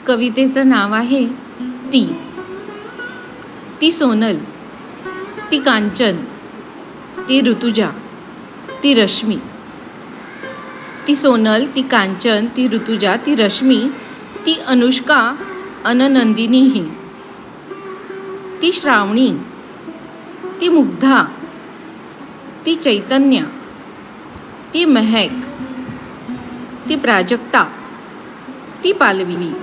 कवितेचं नाव आहे ती. ती सोनल, ती कांचन, ती ऋतुजा, ती रश्मी. ती सोनल, ती कांचन, ती ऋतुजा, ती रश्मी, ती अनुष्का अन नंदिनीही. ती श्रावणी, ती मुग्धा, ती चैतन्य, ती महक, ती प्राजक्ता, ती पालवी.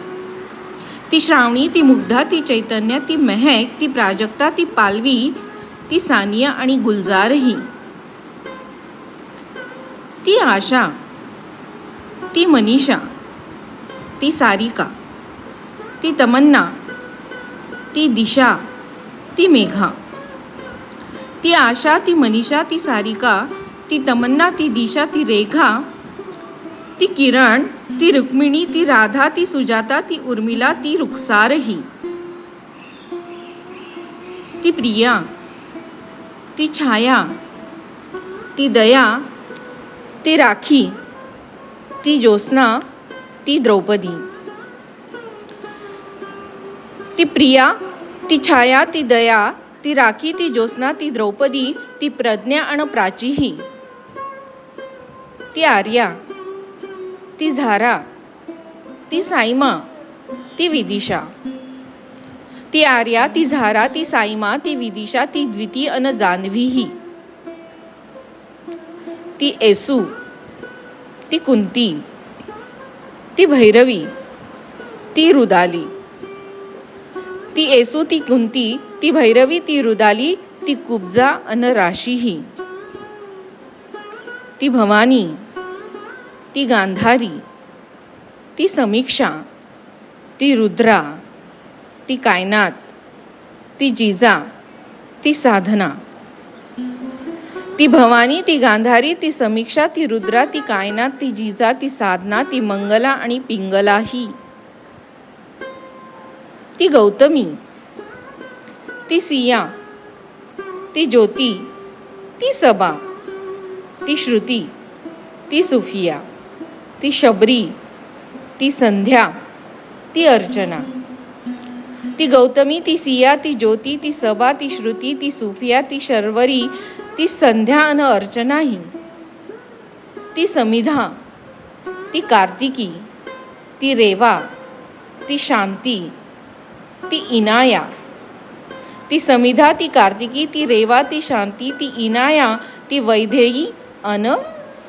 ती श्रावणी, ती मुग्धा, ती चैतन्य, ती महक, ती प्राजक्ता, ती पालवी, ती सानिया आणि गुलजारही. ती आशा, ती मनीषा, ती सारिका, ती तमन्ना, ती दिशा, ती मेघा. ती आशा, ती मनीषा, ती सारिका, ती तमन्ना, ती दिशा, ती रेखा, ती किरण, ती रुक्मिणी, ती राधा, ती सुजाता, ती उर्मिला, ती रुखसारही. ती प्रिया, ती छाया, ती दया, ती राखी, ती ज्योत्स्ना, ती द्रौपदी. ती प्रिया, ती छाया, ती दया, ती राखी, ती ज्योत्स्ना, ती द्रौपदी, ती प्रज्ञा आणि प्राचीही. ती आर्या, ती झारा, ती साईमा, ती विदिशा. ती आर्या, ती झारा, ती साईमा, ती विदिशा, ती द्विती अन जान्हवीही. ती येसू, ती कुंती, ती भैरवी, ती रुदाली. ती येसू, ती कुंती, ती भैरवी, ती रुदाली, ती कुब्जा अन राशीही. ती भवानी, ती गांधारी, ती समीक्षा, ती रुद्रा, ती कायनात, ती जिजा, ती साधना. ती भवानी, ती गांधारी, ती समीक्षा, ती रुद्रा, ती कायनात, ती जिजा, ती साधना, ती मंगला आणि पिंगलाही. ती गौतमी, ती सिया, ती ज्योती, ती सबा, ती श्रुती, ती सुफिया, ती शबरी, ती संध्या, ती अर्चना. ती गौतमी, ती सिया, ती ज्योती, ती सबा, ती श्रुती, ती सुफिया, ती शर्वरी, ती संध्या अन अर्चनाही. ती समिधा, ती कार्तिकी, ती रेवा, ती शांती, ती इनाया. ती समिधा, ती कार्तिकी, ती रेवा, ती शांती, ती इनाया, ती वैदेही अन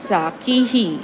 साकीही.